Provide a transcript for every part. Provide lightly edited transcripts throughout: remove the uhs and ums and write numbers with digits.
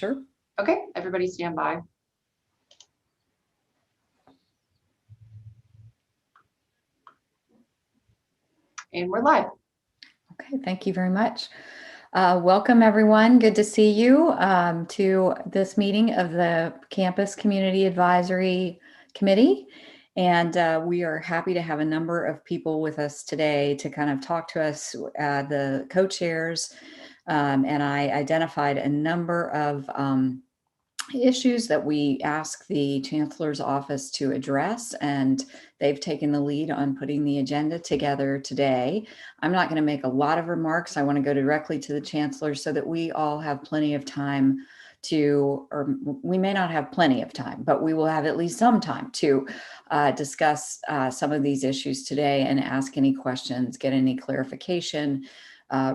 Sure. Okay, everybody stand by. And we're live. Okay, thank you very much. Welcome, everyone. Good to see you to this meeting of the Campus Community Advisory Committee. And we are happy to have a number of people with us today to kind of talk to us, the co-chairs, and I identified a number of issues that we ask the Chancellor's office to address, and they've taken the lead on putting the agenda together today. I'm not going to make a lot of remarks. I want to go directly to the Chancellor so that we all have plenty of time to, or we may not have plenty of time, but we will have at least some time to discuss some of these issues today and ask any questions, get any clarification,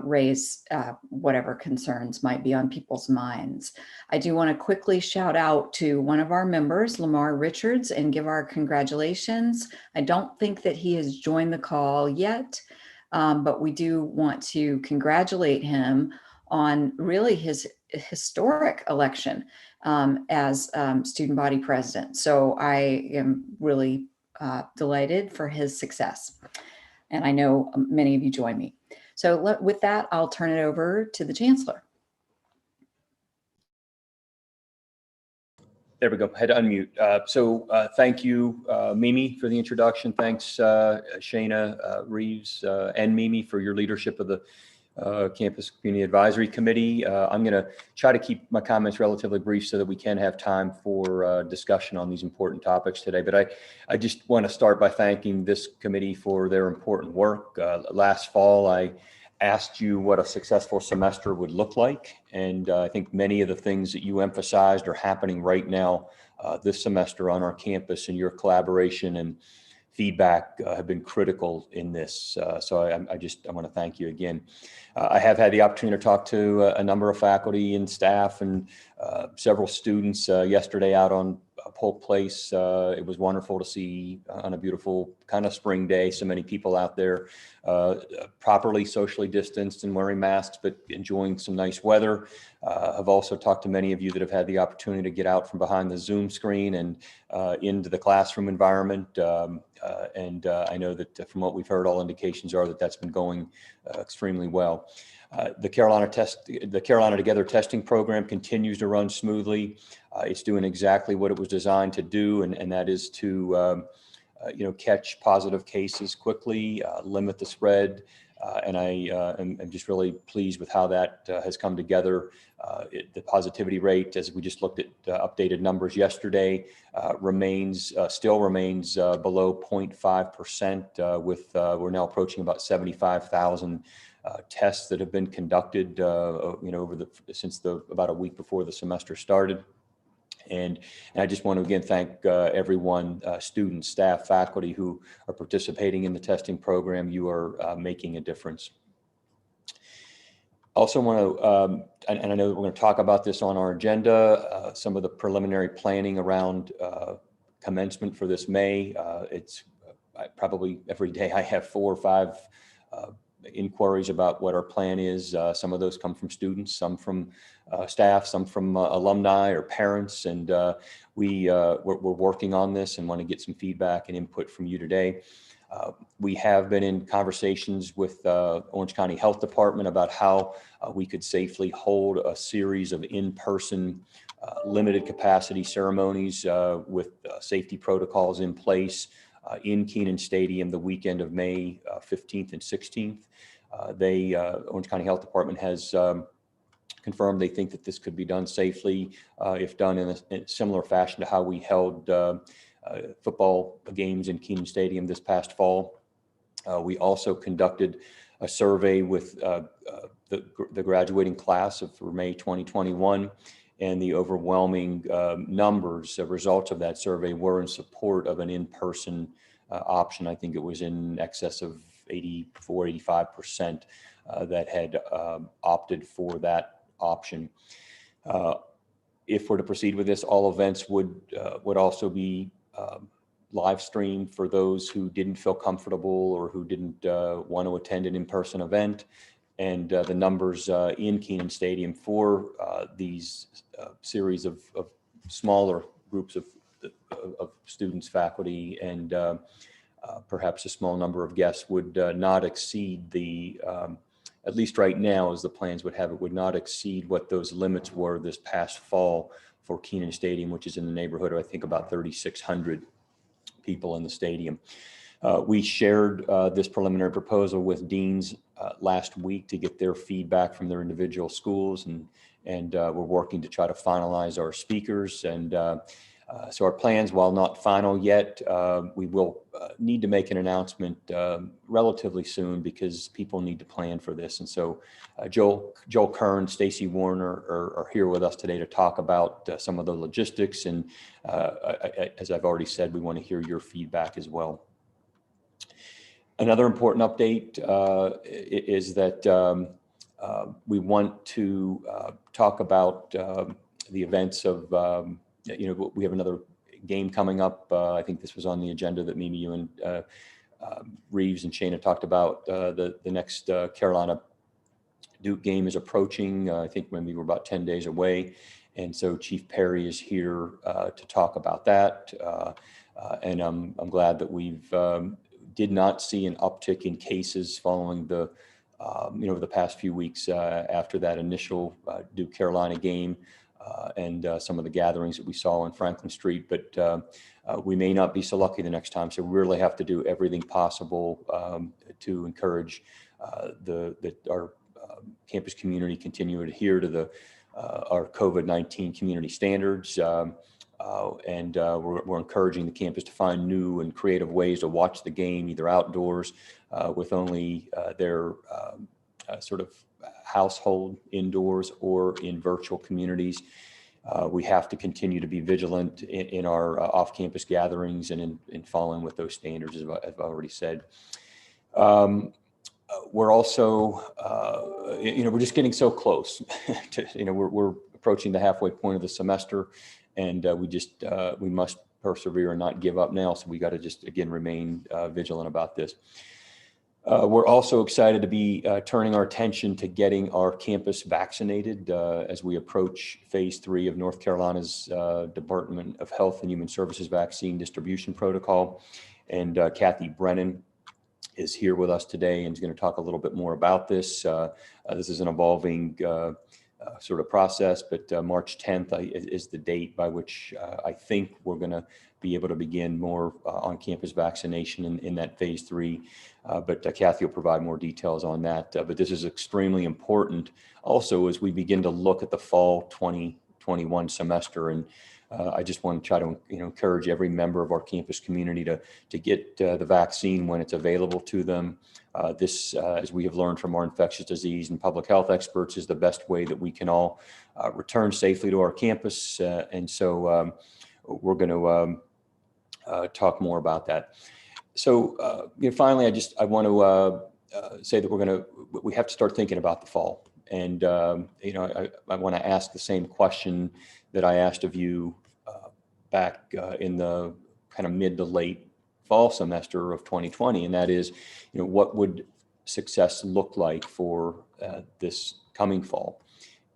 raise whatever concerns might be on people's minds. I do want to quickly shout out to one of our members, Lamar Richards, and give our congratulations. I don't think that he has joined the call yet, but we do want to congratulate him on really his historic election as student body president. So I am really delighted for his success. And I know many of you join me. So with that, I'll turn it over to the Chancellor. There we go. I had to unmute. Thank you, Mimi, for the introduction. Thanks, Shana Reeves and Mimi for your leadership of the Campus Community Advisory Committee. I'm going to try to keep my comments relatively brief so that we can have time for discussion on these important topics today. But I just want to start by thanking this committee for their important work. Last fall, I asked you what a successful semester would look like. And I think many of the things that you emphasized are happening right now this semester on our campus, and your collaboration and feedback have been critical in this. So I want to thank you again. I have had the opportunity to talk to a number of faculty and staff and several students yesterday out on Polk Place. It was wonderful to see on a beautiful kind of spring day, so many people out there properly socially distanced and wearing masks, but enjoying some nice weather. I've also talked to many of you that have had the opportunity to get out from behind the Zoom screen and into the classroom environment. I know that from what we've heard, all indications are that that's been going extremely well. The Carolina Together testing program continues to run smoothly. It's doing exactly what it was designed to do, and that is to catch positive cases quickly, limit the spread. And I am just really pleased with how that has come together. The positivity rate, as we just looked at updated numbers yesterday, still remains below 0.5%. We're now approaching about 75,000 tests that have been conducted, since about a week before the semester started. And I just want to again thank everyone, students, staff, faculty who are participating in the testing program. You are making a difference. Also want to, and I know that we're going to talk about this on our agenda, some of the preliminary planning around commencement for this May. It's probably every day I have 4 or 5 inquiries about what our plan is. Some of those come from students, some from staff, some from alumni or parents, and we're working on this and want to get some feedback and input from you today. We have been in conversations with Orange County Health Department about how we could safely hold a series of in-person limited capacity ceremonies with safety protocols in place in Kenan Stadium the weekend of May 15th and 16th. Orange County Health Department has confirmed they think that this could be done safely if done in a similar fashion to how we held football games in Kenan Stadium this past fall. We also conducted a survey with the graduating class for May 2021, and the overwhelming numbers of results of that survey were in support of an in-person option. I think it was in excess of 84, 85% that had opted for that option. If we're to proceed with this, all events would also be live streamed for those who didn't feel comfortable or who didn't want to attend an in-person event. And the numbers in Kenan Stadium for these series of smaller groups of students, faculty, and perhaps a small number of guests would not exceed the, at least right now as the plans would have it, would not exceed what those limits were this past fall for Kenan Stadium, which is in the neighborhood of, I think, about 3,600 people in the stadium. We shared this preliminary proposal with deans last week to get their feedback from their individual schools, and we're working to try to finalize our speakers. And so our plans, while not final yet, we will need to make an announcement relatively soon because people need to plan for this. And so Joel Kern, Stacy Warner are here with us today to talk about some of the logistics. And as I've already said, we want to hear your feedback as well. Another important update is that we want to talk about the events of, we have another game coming up. I think this was on the agenda that Mimi, you and Reeves and Shana talked about. The next Carolina Duke game is approaching. I think maybe we're about 10 days away. And so Chief Perry is here to talk about that. And I'm glad that we've did not see an uptick in cases following the, the past few weeks after that initial Duke Carolina game and some of the gatherings that we saw on Franklin Street. But we may not be so lucky the next time. So we really have to do everything possible to encourage that our campus community continue to adhere to our COVID-19 community standards. And we're encouraging the campus to find new and creative ways to watch the game, either outdoors with only their sort of household indoors or in virtual communities. We have to continue to be vigilant in our off-campus gatherings and in following with those standards, as I've already said. We're also, we're just getting so close to, we're approaching the halfway point of the semester. And we must persevere and not give up now. So we got to just, again, remain vigilant about this. We're also excited to be turning our attention to getting our campus vaccinated as we approach phase 3 of North Carolina's Department of Health and Human Services vaccine distribution protocol. And Kathy Brennan is here with us today and is going to talk a little bit more about this. This is an evolving sort of process, but March 10th is the date by which I think we're going to be able to begin more on-campus vaccination in that phase 3. But Kathy will provide more details on that. But this is extremely important also as we begin to look at the fall 2021 semester. And I just want to try to encourage every member of our campus community to get the vaccine when it's available to them. This, as we have learned from our infectious disease and public health experts, is the best way that we can all return safely to our campus. And so we're going to talk more about that. So finally, I want to say that we have to start thinking about the fall. And I want to ask the same question that I asked of you back in the kind of mid to late fall semester of 2020, and that is, what would success look like for this coming fall?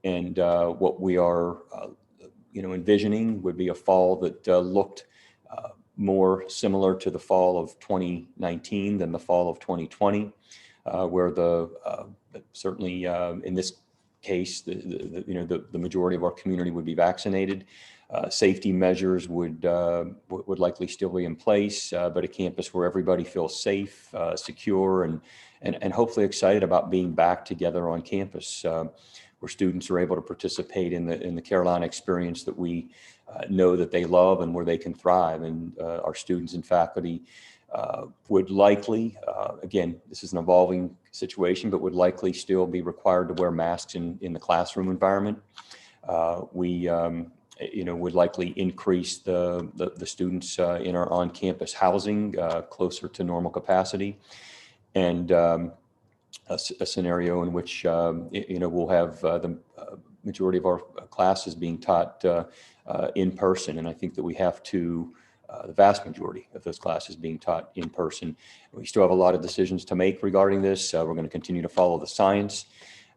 And what we are, envisioning would be a fall that looked more similar to the fall of 2019 than the fall of 2020, where certainly in this case, the majority of our community would be vaccinated. Safety measures would likely still be in place, but a campus where everybody feels safe, secure, and hopefully excited about being back together on campus, where students are able to participate in the Carolina experience that we know that they love and where they can thrive. And our students and faculty would likely, again, this is an evolving situation, but would likely still be required to wear masks in the classroom environment. We would likely increase the students in our on-campus housing closer to normal capacity, and a scenario in which we'll have the majority of our classes being taught in person. And I think that we have to, the vast majority of those classes being taught in person. We still have a lot of decisions to make regarding this. We're going to continue to follow the science.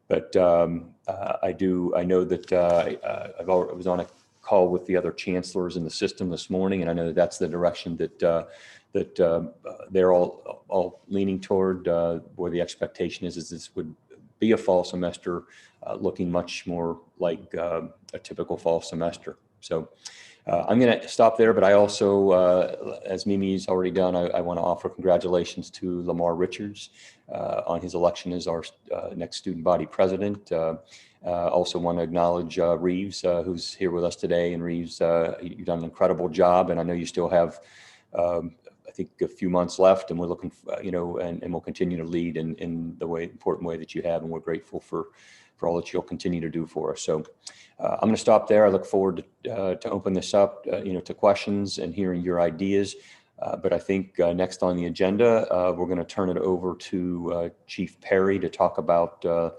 But I know that I was on a call with the other chancellors in the system this morning, and I know that that's the direction that they're all leaning toward, where the expectation is this would be a fall semester, looking much more like a typical fall semester. So I'm going to stop there, but I also, as Mimi's already done, I want to offer congratulations to Lamar Richards on his election as our next student body president. Also want to acknowledge Reeves, who's here with us today. And Reeves, you've done an incredible job, and I know you still have, I think, a few months left, and we're looking, and we'll continue to lead in the important way that you have, and we're grateful for all that you'll continue to do for us. So I'm going to stop there. I look forward to open this up, to questions and hearing your ideas. But I think next on the agenda, we're going to turn it over to Chief Perry to talk about the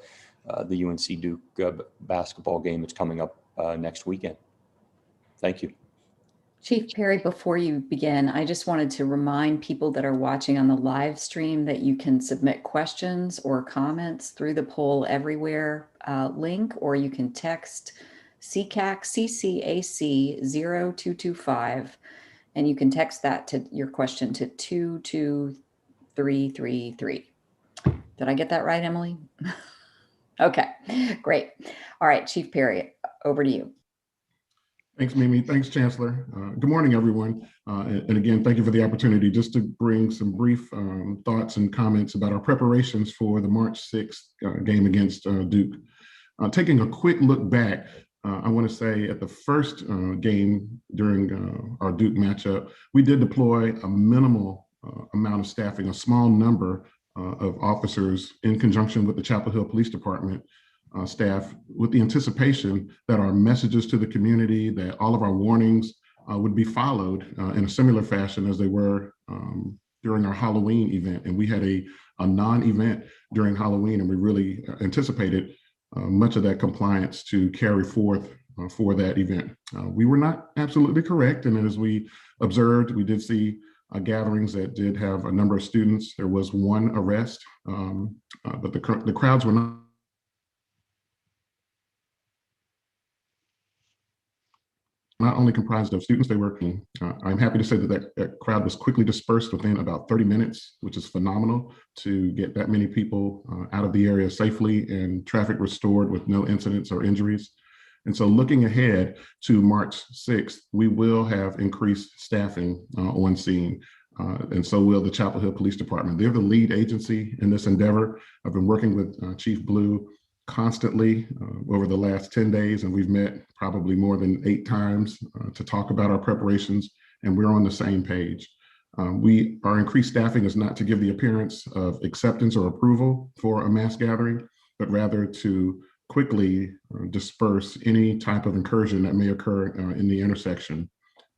UNC Duke basketball game that's coming up next weekend. Thank you. Chief Perry, before you begin, I just wanted to remind people that are watching on the live stream that you can submit questions or comments through the Poll Everywhere link, or you can text CCAC 0225, and you can text that to your question to 22333. Did I get that right, Emily? Okay, great. All right, Chief Perry, over to you. Thanks, Mimi. Thanks, Chancellor. Good morning, everyone. And again, thank you for the opportunity just to bring some brief thoughts and comments about our preparations for the March 6th game against Duke. Taking a quick look back, I want to say at the first game during our Duke matchup, we did deploy a minimal amount of staffing, a small number of officers in conjunction with the Chapel Hill Police Department staff, with the anticipation that our messages to the community, that all of our warnings would be followed in a similar fashion as they were during our Halloween event. And we had a non-event during Halloween, and we really anticipated much of that compliance to carry forth for that event. We were not absolutely correct, and as we observed, we did see gatherings that did have a number of students. There was one arrest, but the crowds were not only comprised of students, they were, I'm happy to say that crowd was quickly dispersed within about 30 minutes, which is phenomenal to get that many people out of the area safely and traffic restored with no incidents or injuries. And so looking ahead to March 6th, we will have increased staffing on scene. And so will the Chapel Hill Police Department. They're the lead agency in this endeavor. I've been working with Chief Blue constantly over the last 10 days, and we've met probably more than 8 times to talk about our preparations, and we're on the same page. Our increased staffing is not to give the appearance of acceptance or approval for a mass gathering, but rather to quickly disperse any type of incursion that may occur in the intersection.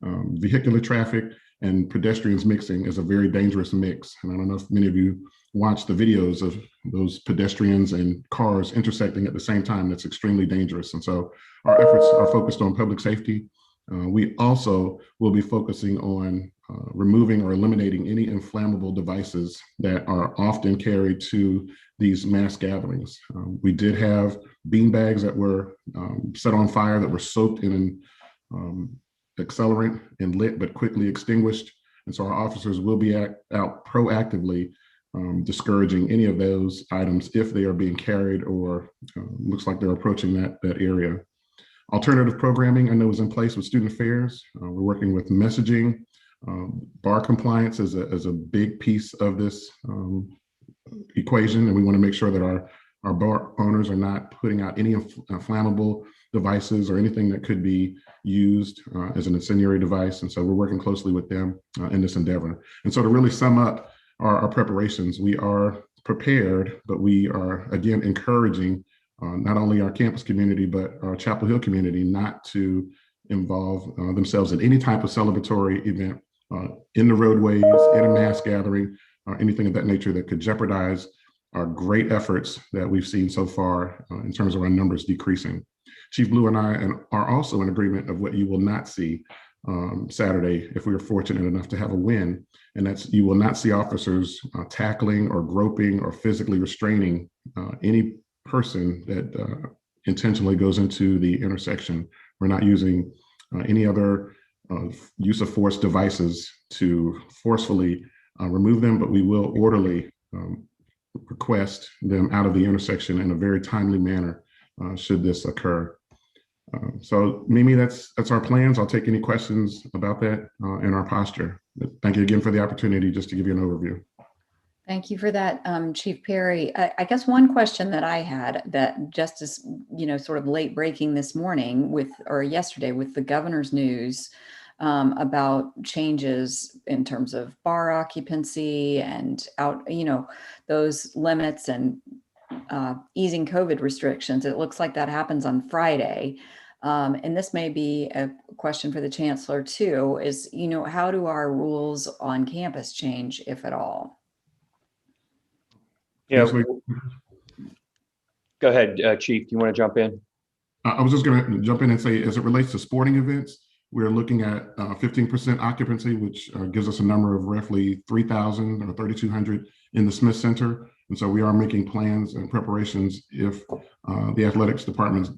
Vehicular traffic and pedestrians mixing is a very dangerous mix. And I don't know if many of you watched the videos of those pedestrians and cars intersecting at the same time. That's extremely dangerous. And so our efforts are focused on public safety. We also will be focusing on removing or eliminating any inflammable devices that are often carried to these mass gatherings. We did have bean bags that were set on fire, that were soaked in accelerant and lit, but quickly extinguished. And so our officers will be out proactively discouraging any of those items if they are being carried or looks like they're approaching that area. Alternative programming I know is in place with student affairs. We're working with messaging. Bar compliance is a big piece of this equation, and we want to make sure that our bar owners are not putting out any inflammable devices or anything that could be used as an incendiary device. And so we're working closely with them in this endeavor. And so to really sum up our preparations, we are prepared, but we are again encouraging not only our campus community, but our Chapel Hill community not to involve themselves in any type of celebratory event in the roadways, in a mass gathering, or anything of that nature that could jeopardize our great efforts that we've seen so far in terms of our numbers decreasing. Chief Blue and I are also in agreement of what you will not see Saturday if we are fortunate enough to have a win, and that's you will not see officers tackling or groping or physically restraining any person that intentionally goes into the intersection. We're not using any other use of force devices to forcefully remove them, but we will orderly request them out of the intersection in a very timely manner should this occur. So Mimi, that's our plans. I'll take any questions about that and our posture. Thank you again for the opportunity just to give you an overview. Thank you for that, Chief Perry. I guess one question that I had that just is, sort of late breaking this morning or yesterday with the governor's news about changes in terms of bar occupancy and those limits and easing COVID restrictions. It looks like that happens on Friday. And this may be a question for the chancellor too, is, how do our rules on campus change, if at all? Yeah. Go ahead, Chief. Do you want to jump in? I was just going to jump in and say, as it relates to sporting events, we're looking at 15% occupancy, which gives us a number of roughly 3,000 or 3,200 in the Smith Center. And so we are making plans and preparations if the athletics department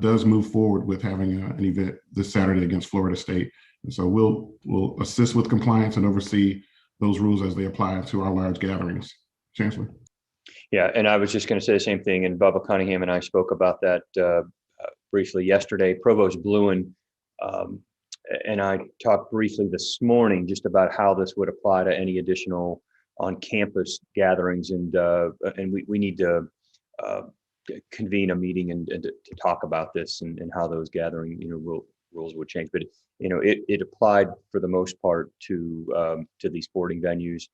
does move forward with having an event this Saturday against Florida State. And so we'll assist with compliance and oversee those rules as they apply to our large gatherings. Chancellor. Yeah, and I was just going to say the same thing, and Bubba Cunningham and I spoke about that briefly yesterday. Provost Bluen and I talked briefly this morning just about how this would apply to any additional on-campus gatherings, and we need to convene a meeting and to talk about this and how those gathering rules would change. But it applied for the most part to these sporting venues.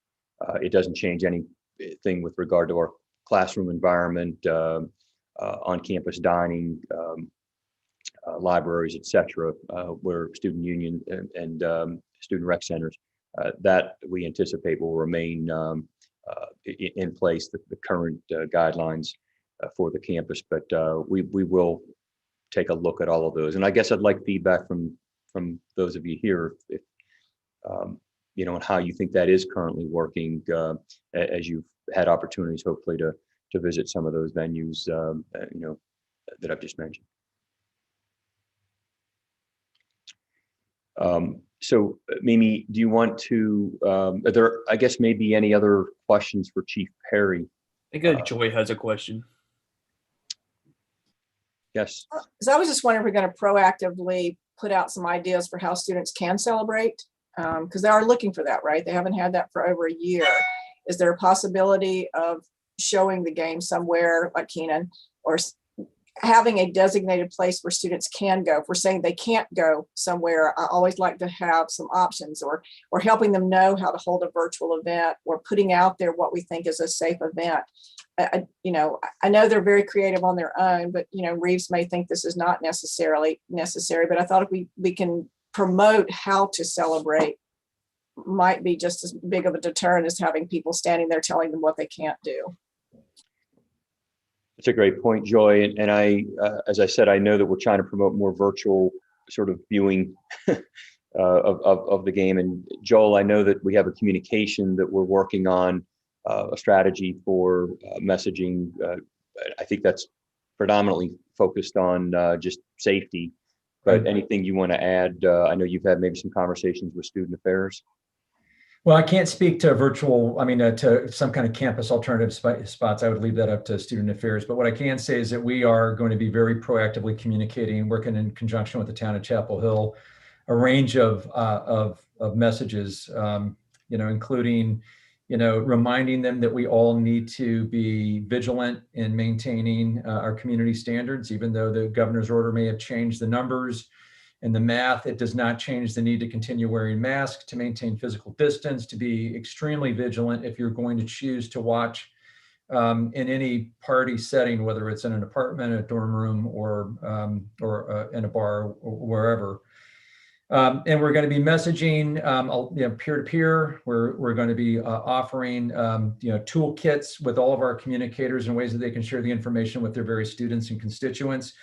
It doesn't change anything with regard to our classroom environment, on-campus dining, libraries, etc., where student union and student rec centers that we anticipate will remain in place, the current guidelines for the campus. But we will take a look at all of those. And I guess I'd like feedback from those of you here, if and how you think that is currently working as you've had opportunities, hopefully, to visit some of those venues, that I've just mentioned. So Mimi, do you want to, are there, I guess, maybe any other questions for Chief Perry? I think Joy has a question. Yes. So I was just wondering if we're going to proactively put out some ideas for how students can celebrate, because they are looking for that, right? They haven't had that for over a year. Is there a possibility of showing the game somewhere like Keenan, or having a designated place where students can go? If we're saying they can't go somewhere, I always like to have some options, or helping them know how to hold a virtual event, or putting out there what we think is a safe event. I know they're very creative on their own, but Reeves may think this is not necessarily necessary. But I thought if we can promote how to celebrate, might be just as big of a deterrent as having people standing there telling them what they can't do. That's a great point, Joy. And I, as I said, I know that we're trying to promote more virtual sort of viewing of the game. And Joel, I know that we have a communication that we're working on, a strategy for messaging. I think that's predominantly focused on just safety. But anything you want to add? I know you've had maybe some conversations with student affairs. Well, I can't speak to virtual, to some kind of campus alternative spots. I would leave that up to student affairs. But what I can say is that we are going to be very proactively communicating, working in conjunction with the town of Chapel Hill, a range of messages, including, reminding them that we all need to be vigilant in maintaining our community standards. Even though the governor's order may have changed the numbers and the math, it does not change the need to continue wearing masks, to maintain physical distance, to be extremely vigilant if you're going to choose to watch in any party setting, whether it's in an apartment, a dorm room, or in a bar, or wherever. And we're going to be messaging peer-to-peer. We're going to be offering toolkits with all of our communicators in ways that they can share the information with their various students and constituents.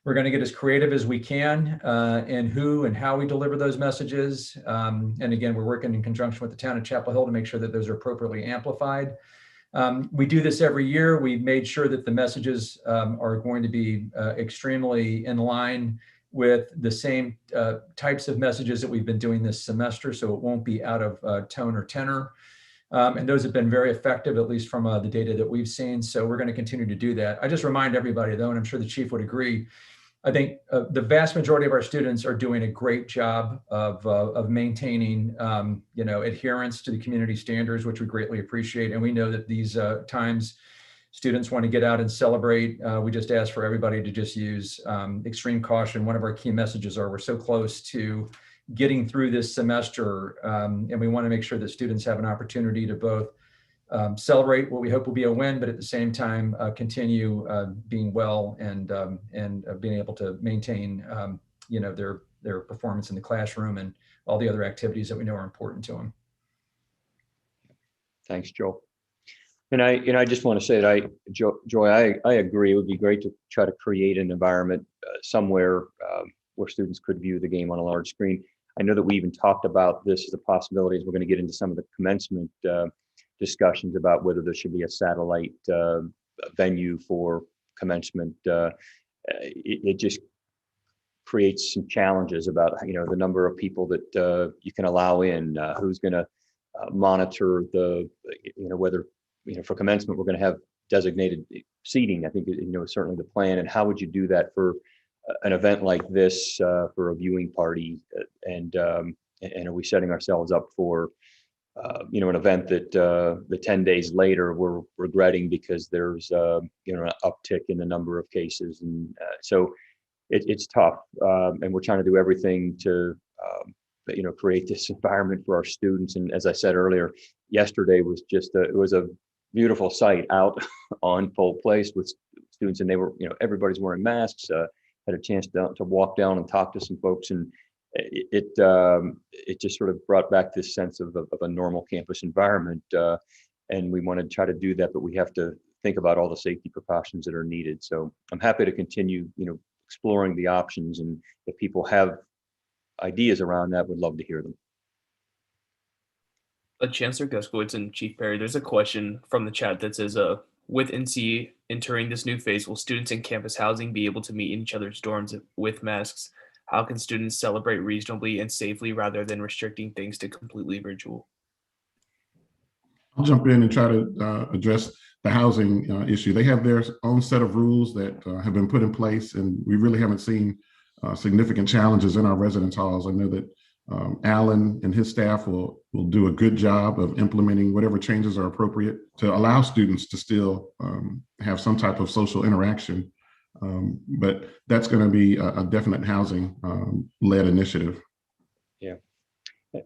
We're going to get as creative as we can in who and how we deliver those messages. And again, we're working in conjunction with the town of Chapel Hill to make sure that those are appropriately amplified. We do this every year. We've made sure that the messages are going to be extremely in line with the same types of messages that we've been doing this semester, so it won't be out of tone or tenor. And those have been very effective, at least from the data that we've seen. So we're going to continue to do that. I just remind everybody, though, and I'm sure the chief would agree, I think the vast majority of our students are doing a great job of maintaining, adherence to the community standards, which we greatly appreciate. And we know that these times students want to get out and celebrate. We just ask for everybody to just use extreme caution. One of our key messages are we're so close to getting through this semester, and we want to make sure that students have an opportunity to both celebrate what we hope will be a win, but at the same time continue being well and being able to maintain their performance in the classroom and all the other activities that we know are important to them. Thanks, Joe. And I just want to say that Joy, I agree. It would be great to try to create an environment somewhere where students could view the game on a large screen. I know that we even talked about this as a possibility as we're going to get into some of the commencement discussions about whether there should be a satellite venue for commencement. It just creates some challenges about the number of people that you can allow in, who's going to monitor the whether for commencement we're going to have designated seating. I think certainly the plan, and how would you do that for an event like this for a viewing party, and are we setting ourselves up for an event that the 10 days later we're regretting because there's an uptick in the number of cases, and so it's tough, and we're trying to do everything to create this environment for our students. And as I said earlier, yesterday was just it was a beautiful sight out on Full Place with students, and they were everybody's wearing masks. Had a chance to walk down and talk to some folks, and it just sort of brought back this sense of a normal campus environment, and we want to try to do that, but we have to think about all the safety precautions that are needed. So I'm happy to continue exploring the options, and if people have ideas around that, would love to hear them. Chancellor Guskowitz and Chief Perry, there's a question from the chat that says, with NC entering this new phase, will students in campus housing be able to meet in each other's dorms with masks? How can students celebrate reasonably and safely rather than restricting things to completely virtual? I'll jump in and try to address the housing issue. They have their own set of rules that have been put in place, and we really haven't seen significant challenges in our residence halls. I know that Alan and his staff will do a good job of implementing whatever changes are appropriate to allow students to still have some type of social interaction. But that's going to be a definite housing led initiative. Yeah.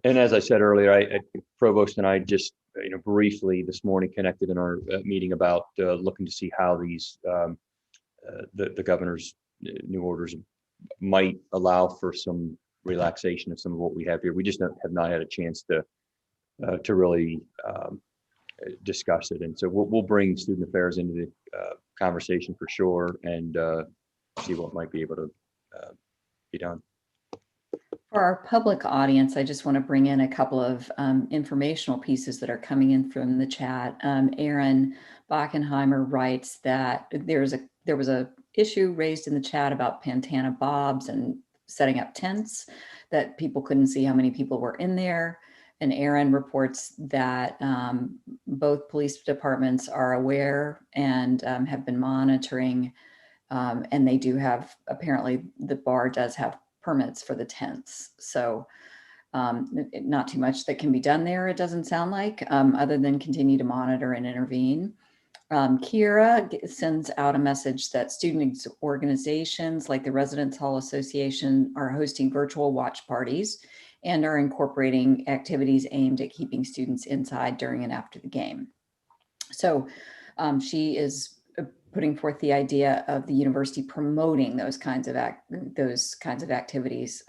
And as I said earlier, Provost and I just briefly this morning connected in our meeting about looking to see how these the governor's new orders might allow for some relaxation of some of what we have here. We just have not had a chance to really discuss it, and so we'll bring student affairs into the conversation for sure, and see what might be able to be done. For our public audience, I just want to bring in a couple of informational pieces that are coming in from the chat. Aaron Bockenheimer writes that there was a issue raised in the chat about Pantana Bob's and setting up tents, that people couldn't see how many people were in there. And Aaron reports that both police departments are aware and have been monitoring, and they do have, apparently the bar does have permits for the tents. So not too much that can be done there, it doesn't sound like, other than continue to monitor and intervene. Kira sends out a message that student organizations like the Residence Hall Association are hosting virtual watch parties and are incorporating activities aimed at keeping students inside during and after the game. So she is putting forth the idea of the university promoting those kinds of activities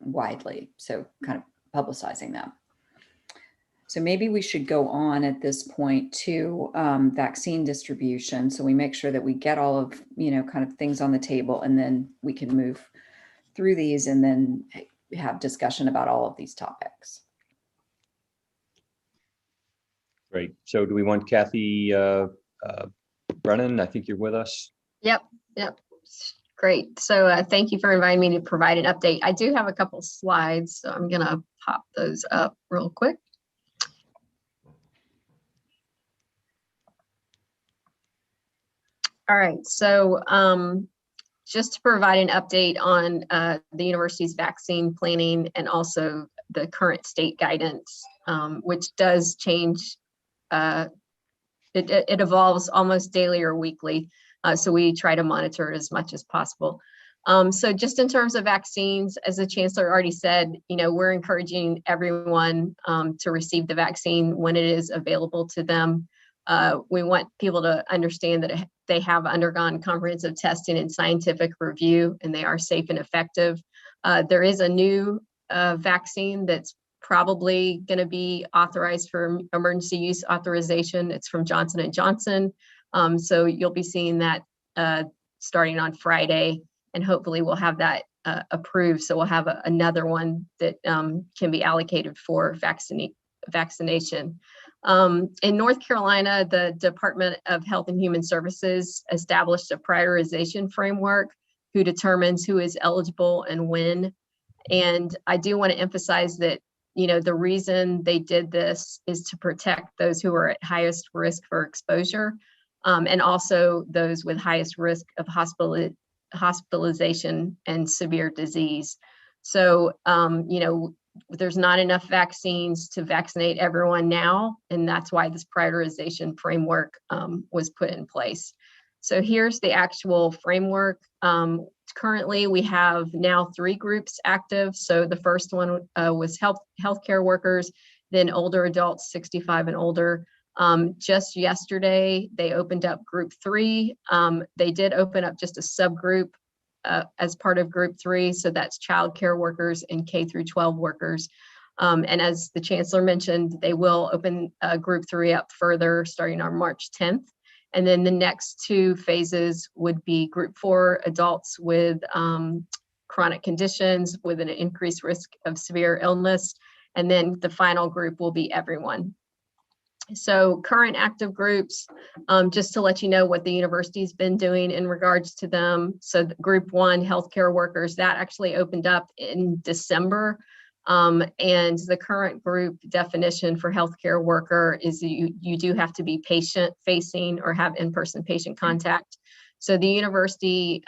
widely. So kind of publicizing them. So maybe we should go on at this point to vaccine distribution. So we make sure that we get all of, kind of things on the table, and then we can move through these and then have discussion about all of these topics. Great. So do we want Kathy Brennan? I think you're with us. Yep. Great. So thank you for inviting me to provide an update. I do have a couple slides, so I'm going to pop those up real quick. All right. So just to provide an update on the university's vaccine planning and also the current state guidance, which does change. It evolves almost daily or weekly. So we try to monitor it as much as possible. So just in terms of vaccines, as the chancellor already said, we're encouraging everyone to receive the vaccine when it is available to them. We want people to understand that they have undergone comprehensive testing and scientific review, and they are safe and effective. There is a new vaccine that's probably going to be authorized for emergency use authorization. It's from Johnson & Johnson. So you'll be seeing that starting on Friday, and hopefully we'll have that approved. So we'll have another one that can be allocated for vaccination. In North Carolina, the Department of Health and Human Services established a prioritization framework who determines who is eligible and when. And I do want to emphasize that the reason they did this is to protect those who are at highest risk for exposure, and also those with highest risk of hospitalization and severe disease. So, there's not enough vaccines to vaccinate everyone now, and that's why this prioritization framework was put in place. So here's the actual framework. Currently, we have now 3 groups active. So the first one was healthcare workers, then older adults 65 and older. Just yesterday, they opened up group 3. They did open up just a subgroup as part of group 3. So that's childcare workers and K through 12 workers. And as the chancellor mentioned, they will open group 3 up further starting on March 10th. And then the next 2 phases would be group 4 adults with chronic conditions with an increased risk of severe illness. And then the final group will be everyone. So current active groups, just to let you know what the university's been doing in regards to them. So group 1, healthcare workers, that actually opened up in December. And the current group definition for healthcare worker is you do have to be patient facing or have in-person patient contact. So the university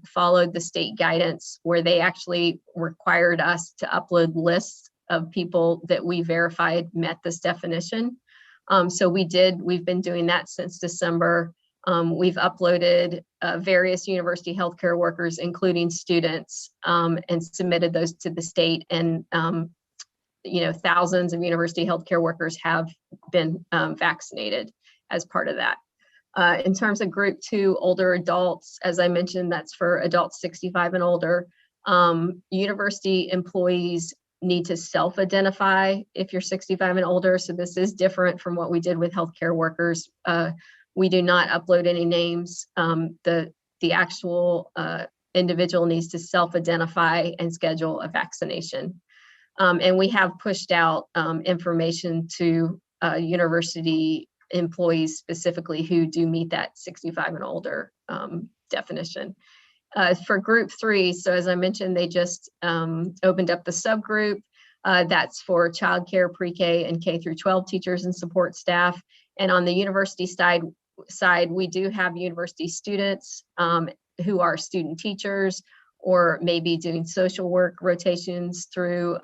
followed the state guidance where they actually required us to upload lists of people that we verified met this definition. So we've been doing that since December. We've uploaded various university healthcare workers, including students, and submitted those to the state. And, thousands of university healthcare workers have been vaccinated as part of that. In terms of group 2, older adults, as I mentioned, that's for adults 65 and older. University employees need to self-identify if you're 65 and older. So this is different from what we did with healthcare workers. We do not upload any names. The actual individual needs to self-identify and schedule a vaccination. And we have pushed out information to university employees specifically who do meet that 65 and older definition. For group 3, so as I mentioned, they just opened up the subgroup. That's for childcare, pre-K, and K through 12 teachers and support staff. And on the university side, we do have university students who are student teachers or maybe doing social work rotations through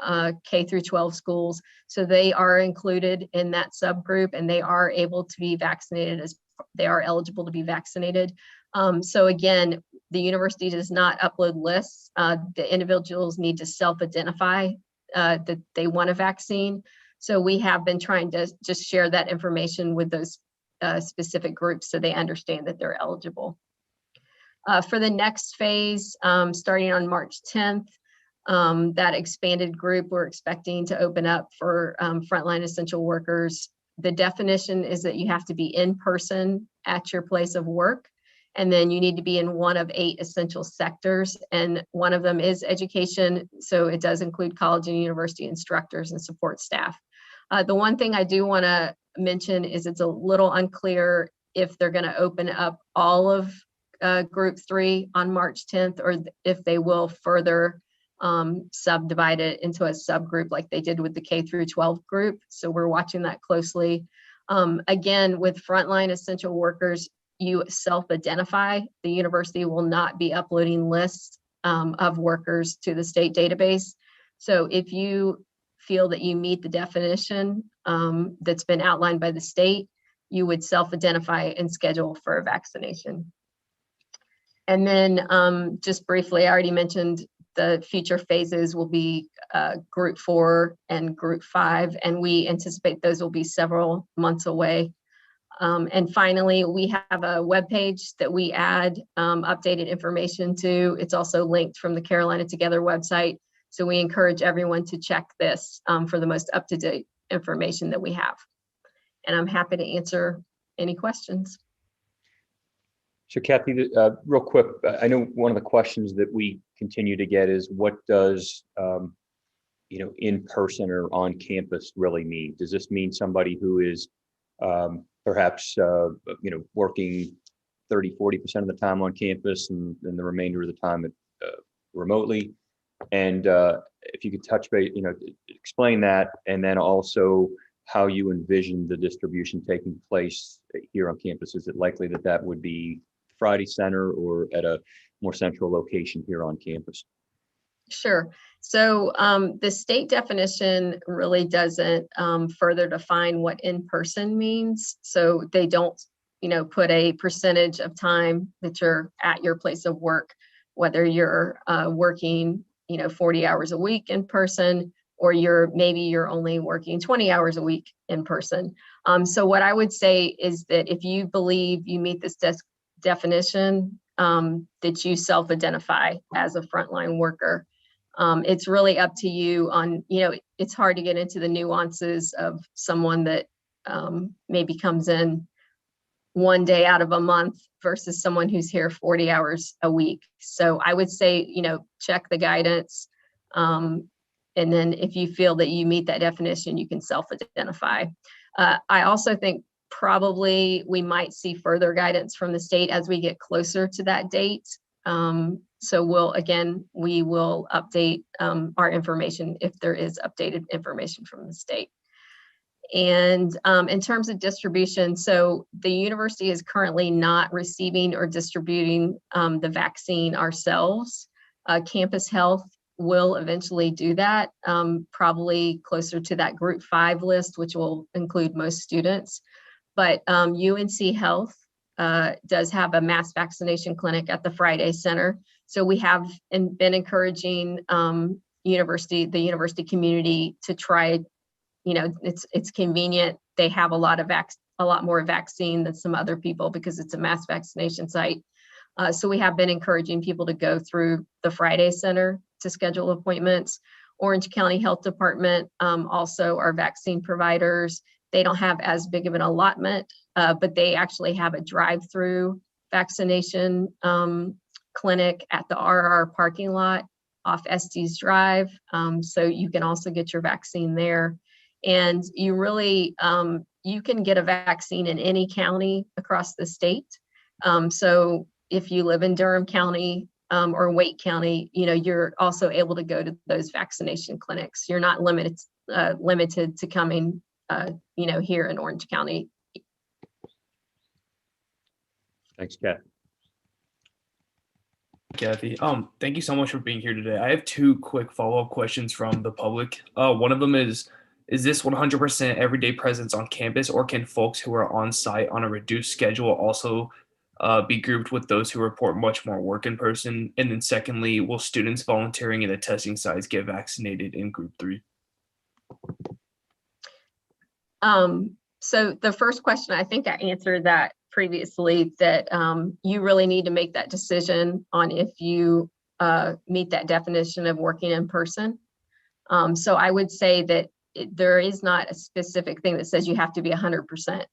K through 12 schools. So they are included in that subgroup, and they are able to be vaccinated as they are eligible to be vaccinated. So again, the university does not upload lists. The individuals need to self-identify that they want a vaccine. So we have been trying to just share that information with those specific groups so they understand that they're eligible. For the next phase, starting on March 10th, that expanded group we're expecting to open up for frontline essential workers. The definition is that you have to be in person at your place of work, and then you need to be in one of 8 essential sectors, and one of them is education. So it does include college and university instructors and support staff. The one thing I do want to mention is it's a little unclear if they're going to open up all of group 3 on March 10th, or if they will further subdivide it into a subgroup like they did with the K through 12 group. So we're watching that closely. Again, with frontline essential workers, you self-identify. The university will not be uploading lists of workers to the state database. So if you feel that you meet the definition that's been outlined by the state, you would self-identify and schedule for a vaccination. And then just briefly, I already mentioned the future phases will be group 4 and group 5, and we anticipate those will be several months away. And finally, we have a webpage that we add updated information to. It's also linked from the Carolina Together website. So we encourage everyone to check this for the most up-to-date information that we have. And I'm happy to answer any questions. So Kathy, real quick, I know one of the questions that we continue to get is what does, in person or on campus really mean? Does this mean somebody who is perhaps, working 30, 40% of the time on campus and the remainder of the time remotely? And if you could touch base, explain that, and then also how you envision the distribution taking place here on campus. Is it likely that that would be Friday Center or at a more central location here on campus? Sure. So the state definition really doesn't further define what in-person means. So they don't, put a percentage of time that you're at your place of work, whether you're working, 40 hours a week in person, or maybe you're only working 20 hours a week in person. So what I would say is that if you believe you meet this definition, that you self-identify as a frontline worker. It's really up to you on, it's hard to get into the nuances of someone that maybe comes in one day out of a month versus someone who's here 40 hours a week. So I would say, check the guidance. And then if you feel that you meet that definition, you can self-identify. I also think probably we might see further guidance from the state as we get closer to that date. So we will update our information if there is updated information from the state. And in terms of distribution, so the university is currently not receiving or distributing the vaccine ourselves. Campus Health will eventually do that, probably closer to that group 5 list, which will include most students. But UNC Health does have a mass vaccination clinic at the Friday Center. So we have been encouraging the university community to try. It's convenient. They have a lot more vaccine than some other people because it's a mass vaccination site. So we have been encouraging people to go through the Friday Center to schedule appointments. Orange County Health Department also are vaccine providers. They don't have as big of an allotment, but they actually have a drive-through vaccination clinic at the RR parking lot off Estes Drive. So you can also get your vaccine there. And you really, you can get a vaccine in any county across the state. So if you live in Durham County or Wake County, you're also able to go to those vaccination clinics. You're not limited to coming, here in Orange County. Thanks, Kathy. Kathy, thank you so much for being here today. I have 2 quick follow-up questions from the public. One of them is this 100% everyday presence on campus, or can folks who are on site on a reduced schedule also be grouped with those who report much more work in person? And then secondly, will students volunteering at the testing sites get vaccinated in group 3? So the first question, I think I answered that previously, that you really need to make that decision on if you meet that definition of working in person. So I would say that there is not a specific thing that says you have to be 100%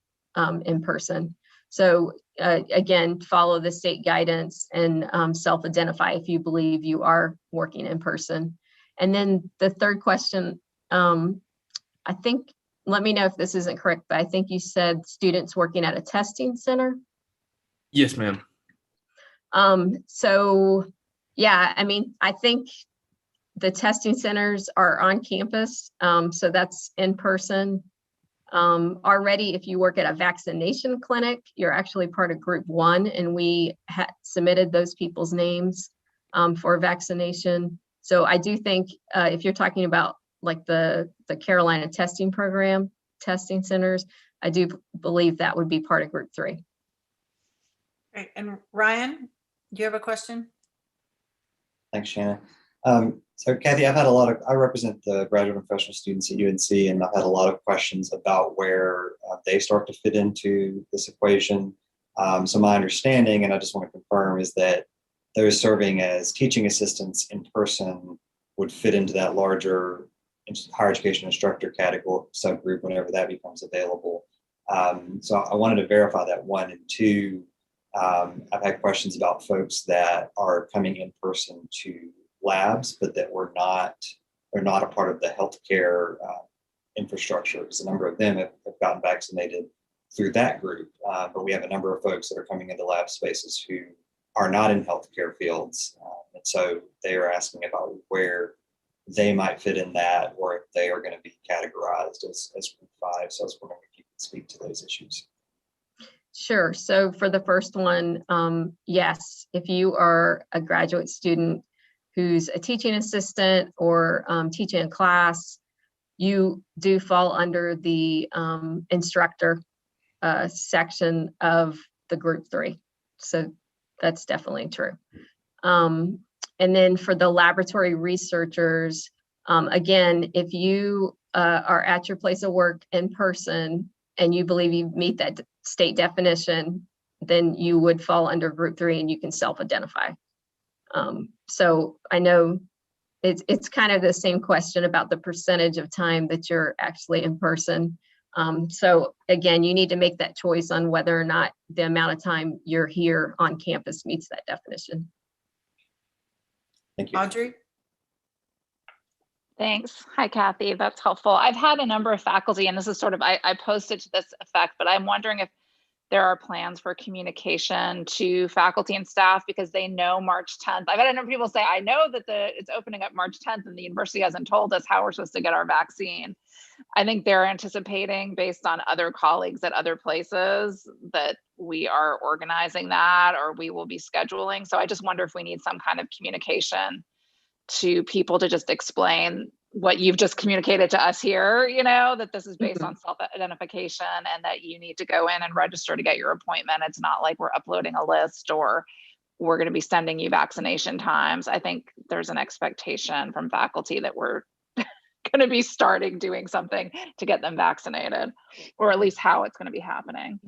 in person. So again, follow the state guidance and self-identify if you believe you are working in person. And then the third question, I think let me know if this isn't correct, but I think you said students working at a testing center. Yes, ma'am. So yeah, I mean, I think the testing centers are on campus. So that's in person. Already, if you work at a vaccination clinic, you're actually part of group 1, and we submitted those people's names for vaccination. So I do think if you're talking about like the Carolina testing program, testing centers, I do believe that would be part of group 3. Great. And Ryan, do you have a question? Thanks, Shanna. So Kathy, I represent the graduate and professional students at UNC, and I've had a lot of questions about where they start to fit into this equation. So my understanding, and I just want to confirm, is that those serving as teaching assistants in person would fit into that larger higher education instructor category subgroup whenever that becomes available. So I wanted to verify that, 1, and 2. I've had questions about folks that are coming in person to labs, but that they're not a part of the healthcare infrastructure, because a number of them have gotten vaccinated through that group. But we have a number of folks that are coming into lab spaces who are not in healthcare fields. And so they are asking about where they might fit in that, or if they are going to be categorized as group 5. So I was wondering if you could speak to those issues. Sure. So for the first one, yes, if you are a graduate student who's a teaching assistant or teaching a class, you do fall under the instructor section of the group 3. So that's definitely true. And then for the laboratory researchers, again, if you are at your place of work in person and you believe you meet that state definition, then you would fall under group 3 and you can self-identify. So I know it's kind of the same question about the percentage of time that you're actually in person. So again, you need to make that choice on whether or not the amount of time you're here on campus meets that definition. Thank you. Audrey? Thanks. Hi, Kathy. That's helpful. I've had a number of faculty, and this is sort of, I posted to this effect, but I'm wondering if there are plans for communication to faculty and staff, because they know March 10th. I've had a number of people say, I know that it's opening up March 10th and the university hasn't told us how we're supposed to get our vaccine. I think they're anticipating, based on other colleagues at other places, that we are organizing that, or we will be scheduling. So I just wonder if we need some kind of communication to people to just explain what you've just communicated to us here, that this is based on self-identification and that you need to go in and register to get your appointment. It's not like we're uploading a list or we're going to be sending you vaccination times. I think there's an expectation from faculty that we're going to be starting doing something to get them vaccinated, or at least how it's going to be happening.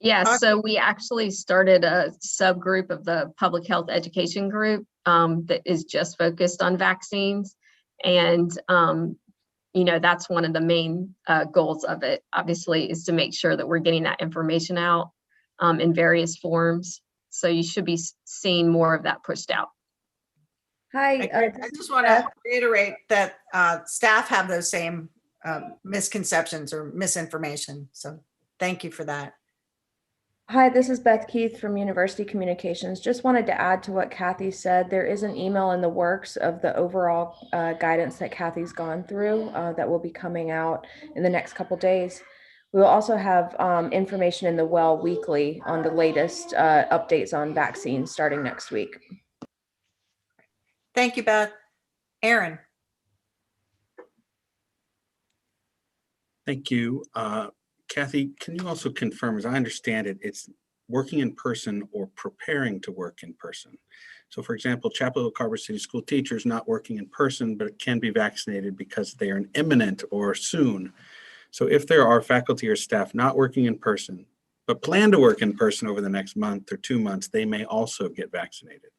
Yeah, so we actually started a subgroup of the public health education group that is just focused on vaccines. And, that's one of the main goals of it, obviously, is to make sure that we're getting that information out in various forms. So you should be seeing more of that pushed out. Hi. I just want to reiterate that staff have those same misconceptions or misinformation. So thank you for that. Hi, this is Beth Keith from University Communications. Just wanted to add to what Kathy said. There is an email in the works of the overall guidance that Kathy's gone through that will be coming out in the next couple days. We will also have information in the Well Weekly on the latest updates on vaccines starting next week. Thank you, Beth. Aaron. Thank you. Kathy, can you also confirm, as I understand it, it's working in person or preparing to work in person? So for example, Chapel Hill Carver City School teachers not working in person, but can be vaccinated because they are an imminent or soon. So if there are faculty or staff not working in person, but plan to work in person over the next month or 2 months, they may also get vaccinated.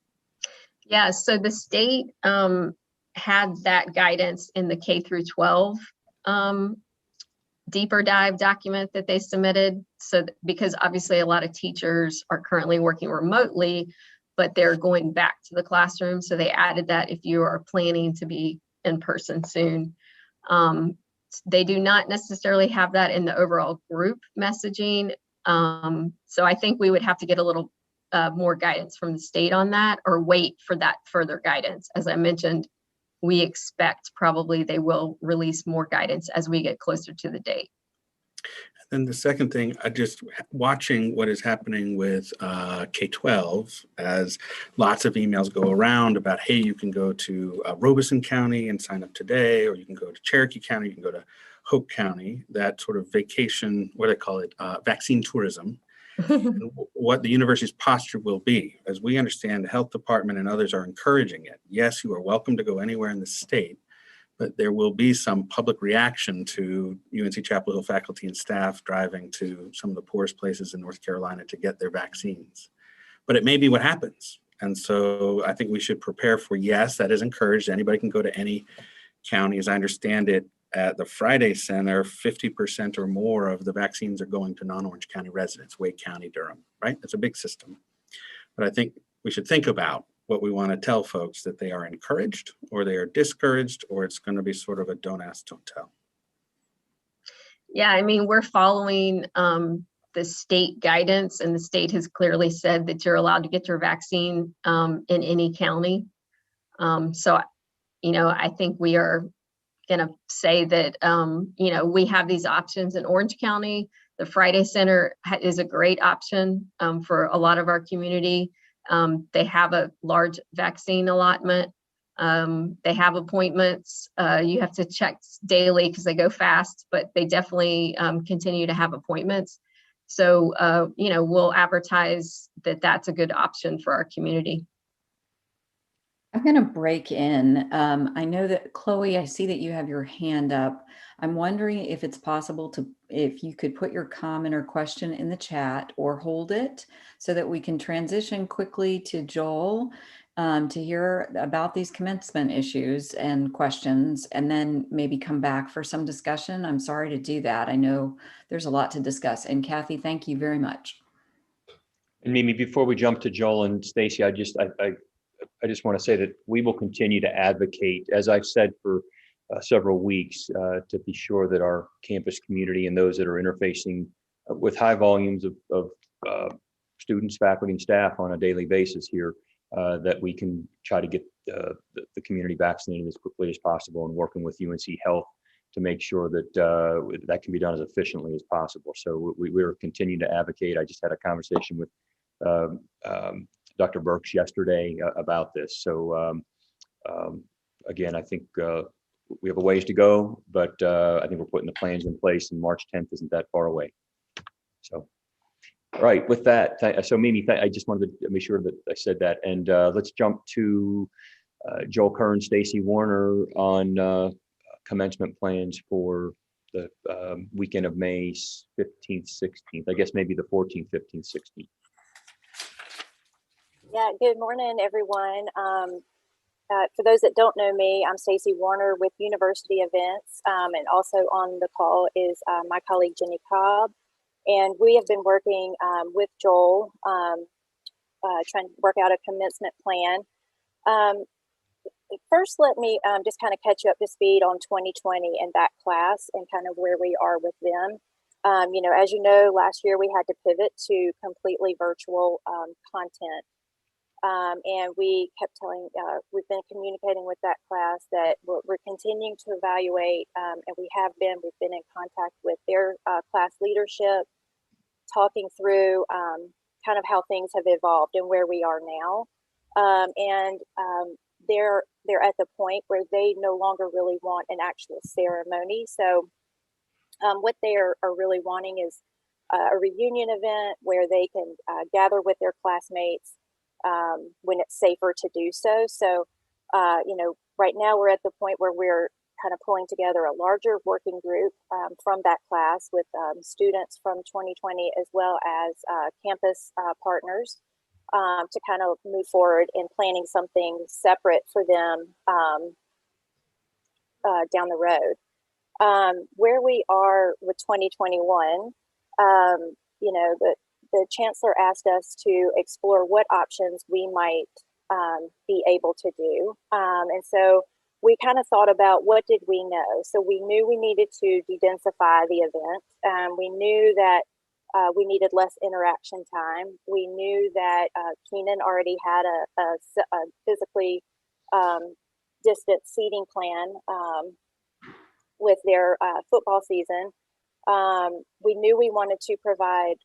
Yeah, so the state had that guidance in the K through 12 deeper dive document that they submitted. So because obviously a lot of teachers are currently working remotely, but they're going back to the classroom. So they added that if you are planning to be in person soon. they do not necessarily have that in the overall group messaging. So I think we would have to get a little more guidance from the state on that, or wait for that further guidance. As I mentioned, we expect probably they will release more guidance as we get closer to the date. Then the second thing, just watching what is happening with K-12, as lots of emails go around about, hey, you can go to Robeson County and sign up today, or you can go to Cherokee County, you can go to Hope County, that sort of vacation, what do they call it, vaccine tourism. What the university's posture will be. As we understand, the health department and others are encouraging it. Yes, you are welcome to go anywhere in the state, but there will be some public reaction to UNC Chapel Hill faculty and staff driving to some of the poorest places in North Carolina to get their vaccines. But it may be what happens. And so I think we should prepare for, yes, that is encouraged. Anybody can go to any county. As I understand it, at the Friday Center, 50% or more of the vaccines are going to non-Orange County residents, Wake County, Durham, right? It's a big system. But I think we should think about what we want to tell folks, that they are encouraged or they are discouraged, or it's going to be sort of a don't ask, don't tell. Yeah, I mean, we're following the state guidance, and the state has clearly said that you're allowed to get your vaccine in any county. So, I think we are going to say that, we have these options in Orange County. The Friday Center is a great option for a lot of our community. They have a large vaccine allotment. They have appointments. You have to check daily because they go fast, but they definitely continue to have appointments. So, we'll advertise that that's a good option for our community. I'm going to break in. I know that Chloe, I see that you have your hand up. I'm wondering if it's possible if you could put your comment or question in the chat or hold it so that we can transition quickly to Joel to hear about these commencement issues and questions, and then maybe come back for some discussion. I'm sorry to do that. I know there's a lot to discuss. And Kathy, thank you very much. And Mimi, before we jump to Joel and Stacy, I just want to say that we will continue to advocate, as I've said for several weeks, to be sure that our campus community and those that are interfacing with high volumes of students, faculty, and staff on a daily basis here, that we can try to get the community vaccinated as quickly as possible, and working with UNC Health to make sure that that can be done as efficiently as possible. So we're continuing to advocate. I just had a conversation with Dr. Burks yesterday about this. So again, I think we have a ways to go, but I think we're putting the plans in place, and March 10th isn't that far away. So, all right, with that, so Mimi, I just wanted to make sure that I said that. And let's jump to Joel Kern, Stacy Warner on commencement plans for the weekend of May 15th, 16th, I guess maybe the 14th, 15th, 16th. Yeah, good morning, everyone. For those that don't know me, I'm Stacy Warner with University Events, and also on the call is my colleague Jenny Cobb. And we have been working with Joel, trying to work out a commencement plan. First, let me just kind of catch you up to speed on 2020 and that class and kind of where we are with them. As you know, last year we had to pivot to completely virtual content. And we kept we've been communicating with that class that we're continuing to evaluate, and we've been in contact with their class leadership, talking through kind of how things have evolved and where we are now. They're at the point where they no longer really want an actual ceremony. So what they are really wanting is a reunion event where they can gather with their classmates when it's safer to do so. So, right now we're at the point where we're kind of pulling together a larger working group from that class with students from 2020 as well as campus partners to kind of move forward in planning something separate for them down the road. Where we are with 2021, the chancellor asked us to explore what options we might be able to do. And so we kind of thought about what did we know. So we knew we needed to de-densify the event. We knew that we needed less interaction time. We knew that Keenan already had a physically distant seating plan with their football season. We knew we wanted to provide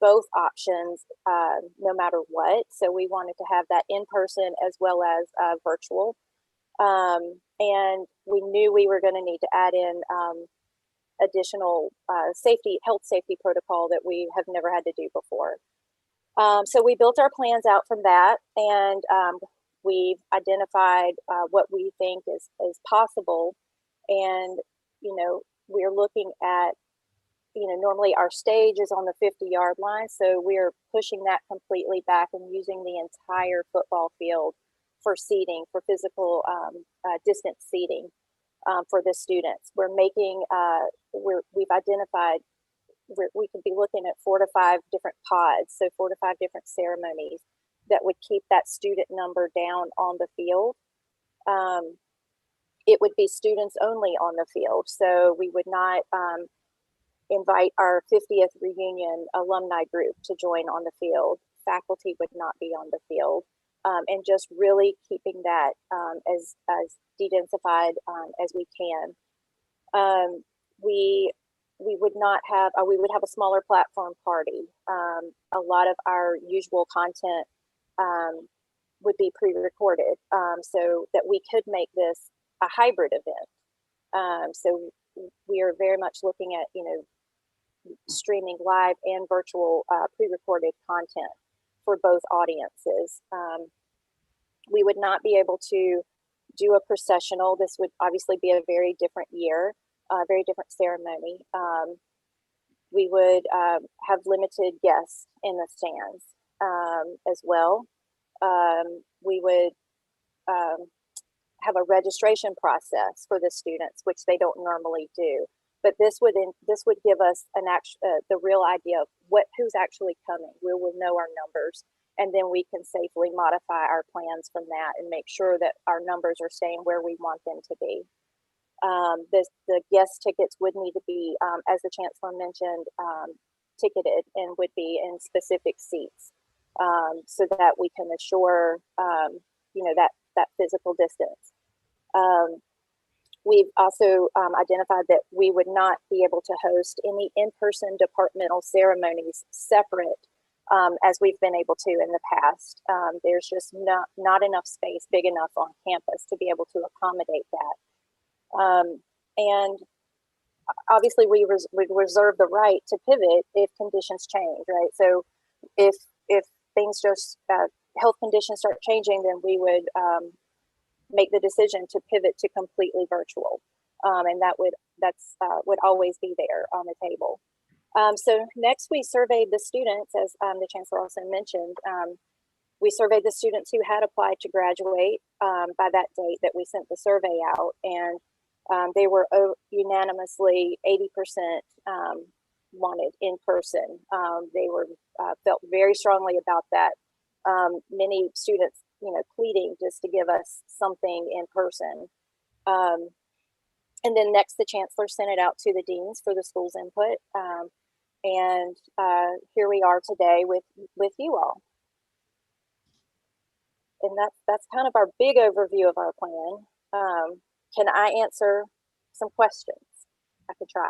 both options no matter what. So we wanted to have that in person as well as virtual. And we knew we were going to need to add in additional health safety protocol that we have never had to do before. So we built our plans out from that, and we've identified what we think is possible. And, you know, we're looking at, you know, normally our stage is on the 50-yard line. So we're pushing that completely back and using the entire football field for seating, for physical distance seating for the students. We're making, we've identified, we could be looking at 4 to 5 different pods. So 4 to 5 different ceremonies that would keep that student number down on the field. It would be students only on the field. So we would not invite our 50th reunion alumni group to join on the field. Faculty would not be on the field. And just really keeping that as de-densified as we can. We would not have, we would have a smaller platform party. A lot of our usual content would be pre-recorded so that we could make this a hybrid event. So we are very much looking at, you know, streaming live and virtual pre-recorded content for both audiences. We would not be able to do a processional. This would obviously be a very different year, very different ceremony. We would have limited guests in the stands as well. We would have a registration process for the students, which they don't normally do. But this would give us the real idea of who's actually coming. We will know our numbers, and then we can safely modify our plans from that and make sure that our numbers are staying where we want them to be. The guest tickets would need to be, as the Chancellor mentioned, ticketed and would be in specific seats so that we can assure, you know, that physical distance. We've also identified that we would not be able to host any in-person departmental ceremonies separate as we've been able to in the past. There's just not enough space big enough on campus to be able to accommodate that. And obviously we reserve the right to pivot if conditions change, right? So if things just, health conditions start changing, then we would make the decision to pivot to completely virtual. And that would always be there on the table. So next we surveyed the students, as the Chancellor also mentioned. We surveyed the students who had applied to graduate by that date that we sent the survey out, and they were unanimously 80% wanted in person. They were felt very strongly about that. Many students, you know, pleading just to give us something in person. And then next, the Chancellor sent it out to the deans for the school's input. And here we are today with you all. And that's kind of our big overview of our plan. Can I answer some questions? I could try.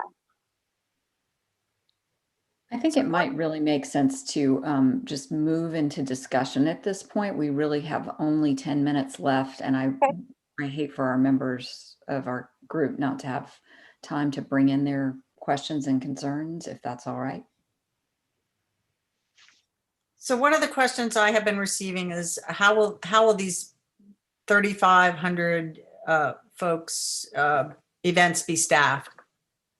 I think it might really make sense to just move into discussion at this point. We really have only 10 minutes left, and I hate for our members of our group not to have time to bring in their questions and concerns, if that's all right. So one of the questions I have been receiving is how will these 3,500 folks events be staffed,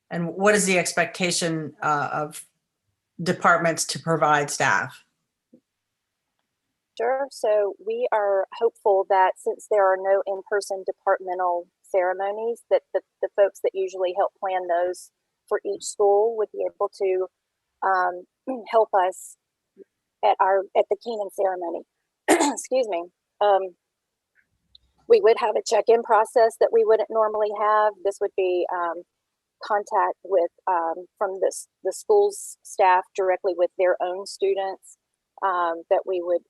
and what is the expectation of departments to provide staff? Sure. So we are hopeful that since there are no in-person departmental ceremonies, that the folks that usually help plan those for each school would be able to help us at the Keenan ceremony. Excuse me. We would have a check-in process that we wouldn't normally have. This would be contact with from the school's staff directly with their own students that we would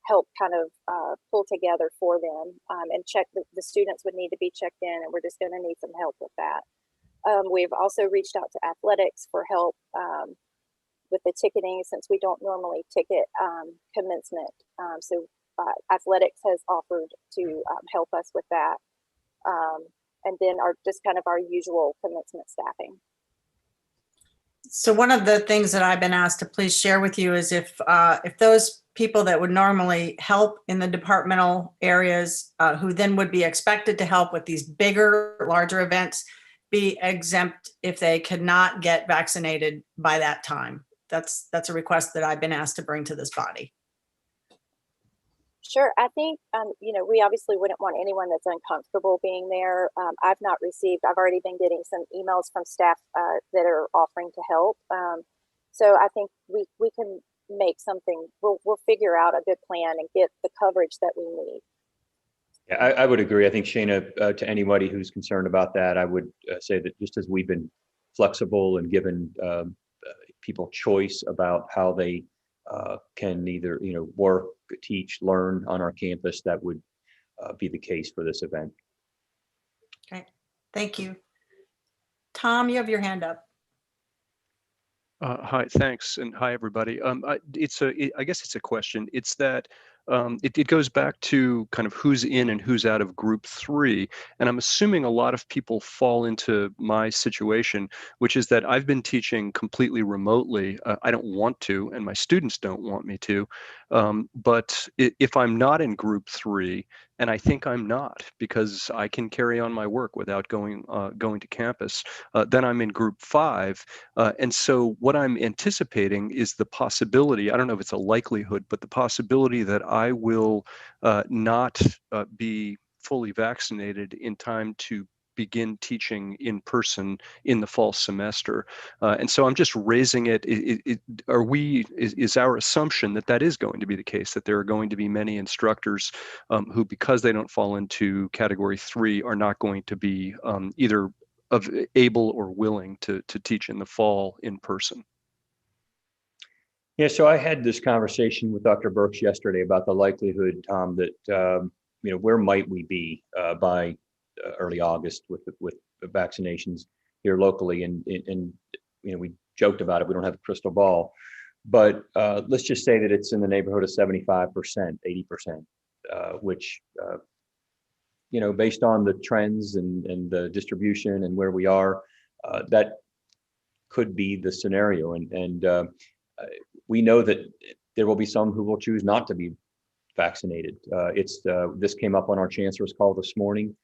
help kind of pull together for them and check the students would need to be checked in, and we're just going to need some help with that. We've also reached out to athletics for help with the ticketing, since we don't normally ticket commencement. So athletics has offered to help us with that. And then just kind of our usual commencement staffing. So one of the things that I've been asked to please share with you is if those people that would normally help in the departmental areas, who then would be expected to help with these bigger, larger events, be exempt if they could not get vaccinated by that time. That's a request that I've been asked to bring to this body. Sure. I think, we obviously wouldn't want anyone that's uncomfortable being there. I've already been getting some emails from staff that are offering to help. So I think we can make something, we'll figure out a good plan and get the coverage that we need. Yeah, I would agree. I think, Shana, to anybody who's concerned about that, I would say that just as we've been flexible and given people choice about how they can either, work, teach, learn on our campus, that would be the case for this event. Okay, thank you. Tom, you have your hand up. Hi, thanks, and hi everybody. I guess it's a question. It's that it goes back to kind of who's in and who's out of group 3, and I'm assuming a lot of people fall into my situation, which is that I've been teaching completely remotely. I don't want to, and my students don't want me to. But if I'm not in group 3, and I think I'm not, because I can carry on my work without going to campus, then I'm in group 5. And so what I'm anticipating is the possibility, I don't know if it's a likelihood, but the possibility that I will not be fully vaccinated in time to begin teaching in person in the fall semester. And so I'm just raising it. Is our assumption that is going to be the case, that there are going to be many instructors who, because they don't fall into category 3, are not going to be either able or willing to teach in the fall in person? Yeah, so I had this conversation with Dr. Burks yesterday about the likelihood, Tom, that, where might we be by early August with the vaccinations here locally, and we joked about it. We don't have a crystal ball, but let's just say that it's in the neighborhood of 75%, 80%, which based on the trends and the distribution and where we are, that could be the scenario. And we know that there will be some who will choose not to be vaccinated. This came up on our chancellor's call this morning.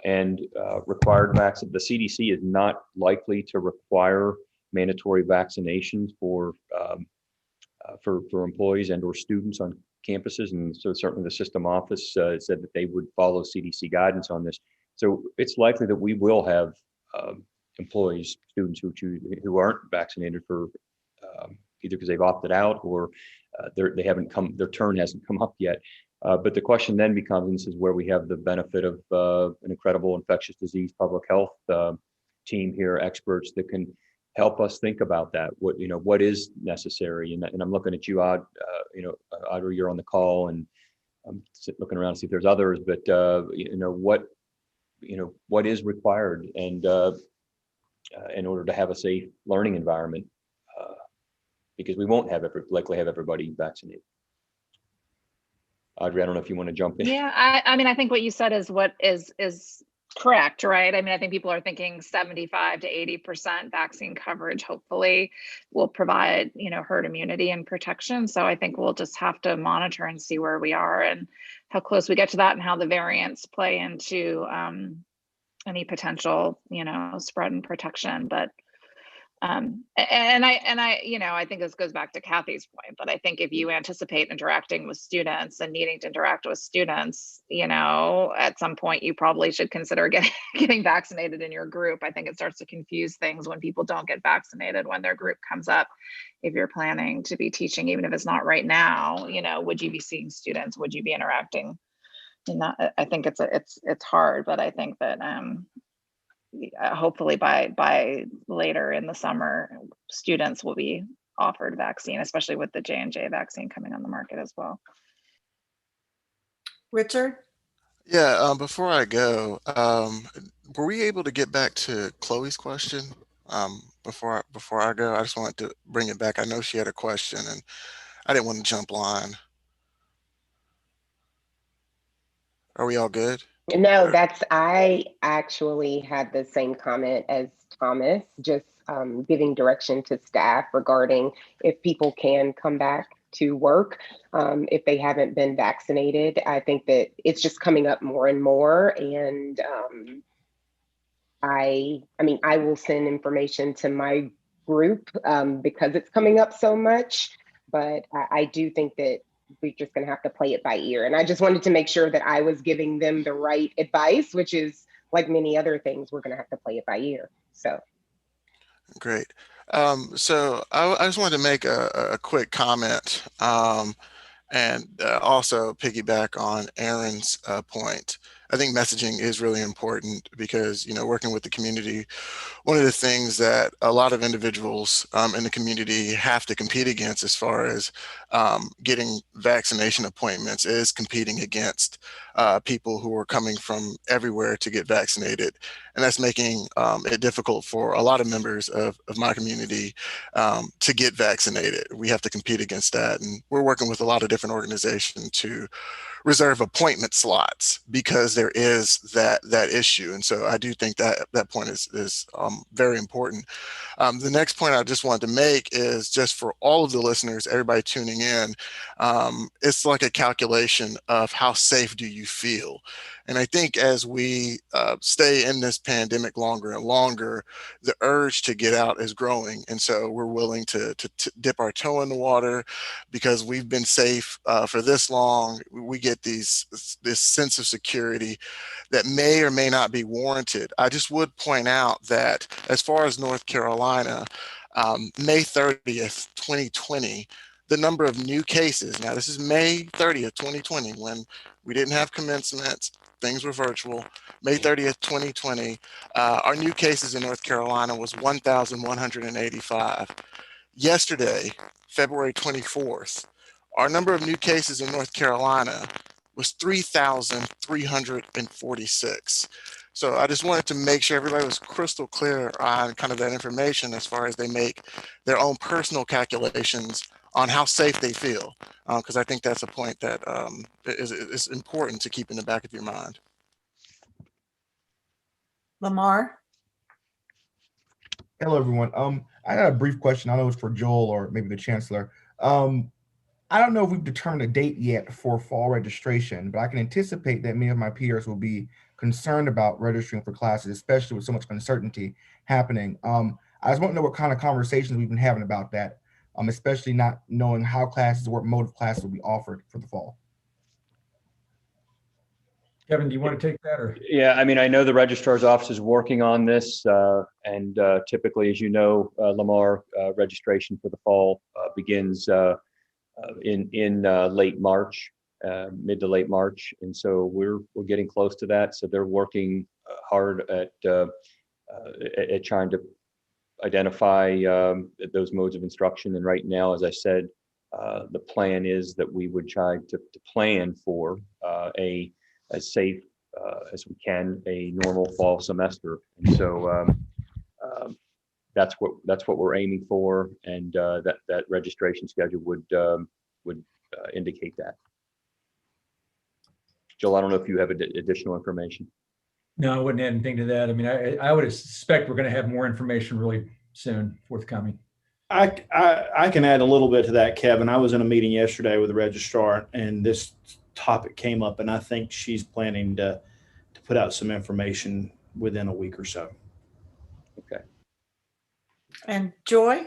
And required vaccine. The CDC is not likely to require mandatory vaccinations for employees and or students on campuses, and so certainly the system office said that they would follow CDC guidance on this. So it's likely that we will have employees, students who aren't vaccinated for either because they've opted out or their turn hasn't come up yet. But the question then becomes, and this is where we have the benefit of an incredible infectious disease public health team here, experts that can help us think about that. What is necessary, and I'm looking at you, Audrey, you're on the call, and I'm looking around to see if there's others. But what is required, and in order to have a safe learning environment, because we won't likely have everybody vaccinated. Audrey, I don't know if you want to jump in. Yeah, I think what you said is what is correct, right? I think people are thinking 75 to 80% vaccine coverage hopefully will provide, herd immunity and protection. So I think we'll just have to monitor and see where we are and how close we get to that, and how the variants play into any potential, spread and protection. But I think this goes back to Kathy's point, but I think if you anticipate interacting with students and needing to interact with students, at some point you probably should consider getting vaccinated in your group. I think it starts to confuse things when people don't get vaccinated when their group comes up. If you're planning to be teaching, even if it's not right now, would you be seeing students? Would you be interacting I think it's hard, but I think that hopefully by later in the summer, students will be offered vaccine, especially with the J&J vaccine coming on the market as well. Richard? Yeah, before I go, were we able to get back to Chloe's question? Before I go, I just wanted to bring it back. I know she had a question and I didn't want to jump line. Are we all good? No, I actually had the same comment as Thomas, just giving direction to staff regarding if people can come back to work if they haven't been vaccinated. I think that it's just coming up more and more, and I mean, I will send information to my group because it's coming up so much, but I do think that we're just going to have to play it by ear. And I just wanted to make sure that I was giving them the right advice, which is like many other things, we're going to have to play it by ear. So. Great. So I just wanted to make a quick comment and also piggyback on Aaron's point. I think messaging is really important because, you know, working with the community, one of the things that a lot of individuals in the community have to compete against as far as getting vaccination appointments is competing against people who are coming from everywhere to get vaccinated. And that's making it difficult for a lot of members of my community to get vaccinated. We have to compete against that. And we're working with a lot of different organizations to reserve appointment slots because there is that issue. And so I do think that point is very important. The next point I just wanted to make is just for all of the listeners, everybody tuning in, it's like a calculation of how safe do you feel? And I think as we stay in this pandemic longer and longer, the urge to get out is growing. And so we're willing to dip our toe in the water because we've been safe for this long. We get this sense of security that may or may not be warranted. I just would point out that as far as North Carolina, May 30th, 2020, the number of new cases, now this is May 30th, 2020, when we didn't have commencement, things were virtual. May 30th, 2020, our new cases in North Carolina was 1,185. Yesterday, February 24th, our number of new cases in North Carolina was 3,346. So I just wanted to make sure everybody was crystal clear on kind of that information as far as they make their own personal calculations on how safe they feel, because I think that's a point that is important to keep in the back of your mind. Lamar? Hello, everyone. I got a brief question. I know it's for Joel or maybe the chancellor. I don't know if we've determined a date yet for fall registration, but I can anticipate that many of my peers will be concerned about registering for classes, especially with so much uncertainty happening. I just want to know what kind of conversations we've been having about that, especially not knowing how classes, what mode of classes will be offered for the fall. Kevin, do you want to take that? Or? Yeah, I mean, I know the registrar's office is working on this, and typically, as you know, Lamar, registration for the fall begins in late March, mid to late March, and so we're getting close to that. So they're working hard at trying to identify those modes of instruction. And right now, as I said, the plan is that we would try to plan for as safe as we can, a normal fall semester. And so that's what we're aiming for, and that registration schedule would indicate that. Joel, I don't know if you have additional information. No, I wouldn't add anything to that. I mean, I would suspect we're going to have more information really soon forthcoming. I can add a little bit to that, Kevin. I was in a meeting yesterday with the registrar, and this topic came up, and I think she's planning to put out some information within a week or so. Okay. And Joy?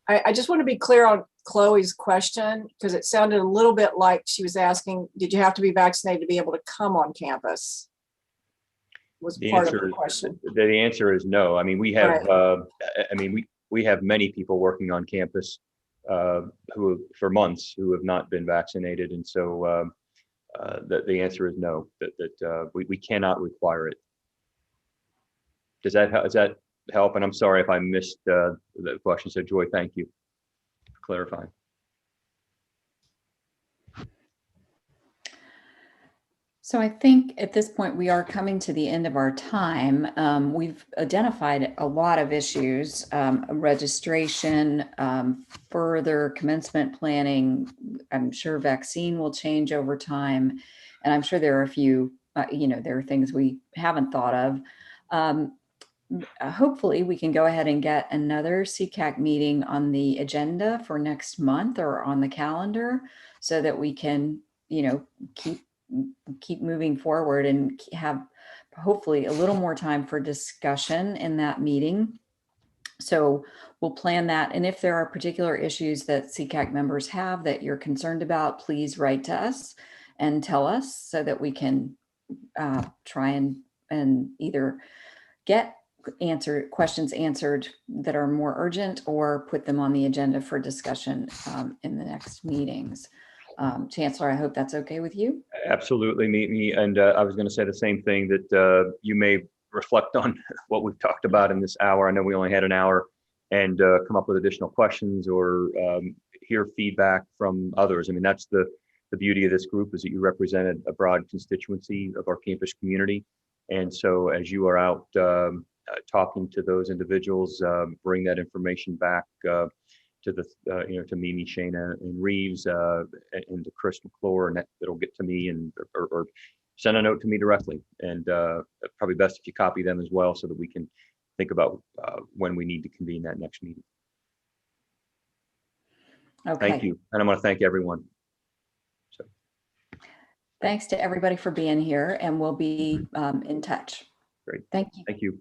I just want to be clear on Chloe's question, because it sounded a little bit like she was asking, did you have to be vaccinated to be able to come on campus? Was part of the question. The answer is no. I mean, we have, we have many people working on campus for months who have not been vaccinated. And so the answer is no, that we cannot require it. Does that help? And I'm sorry if I missed the question. So Joy, thank you for clarifying. So I think at this point we are coming to the end of our time. We've identified a lot of issues, registration, further commencement planning. I'm sure vaccine will change over time. And I'm sure there are a few, there are things we haven't thought of. Hopefully we can go ahead and get another CCAC meeting on the agenda for next month or on the calendar so that we can, keep moving forward and have hopefully a little more time for discussion in that meeting. So we'll plan that. And if there are particular issues that CCAC members have that you're concerned about, please write to us and tell us so that we can try and either get questions answered that are more urgent or put them on the agenda for discussion in the next meetings. Chancellor, I hope that's okay with you. Absolutely, me. And I was going to say the same thing, that you may reflect on what we've talked about in this hour. I know we only had an hour, and come up with additional questions or hear feedback from others. I mean, that's the beauty of this group, is that you represented a broad constituency of our campus community. And so as you are out talking to those individuals, bring that information back to the to Mimi, Shana, and Reeves, and to Chris McClure, and that'll get to me, and or send a note to me directly. And probably best if you copy them as well, so that we can think about when we need to convene that next meeting. Okay. Thank you, and I want to thank everyone. So Thanks to everybody for being here, and we'll be in touch. Great. Thank you. Thank you.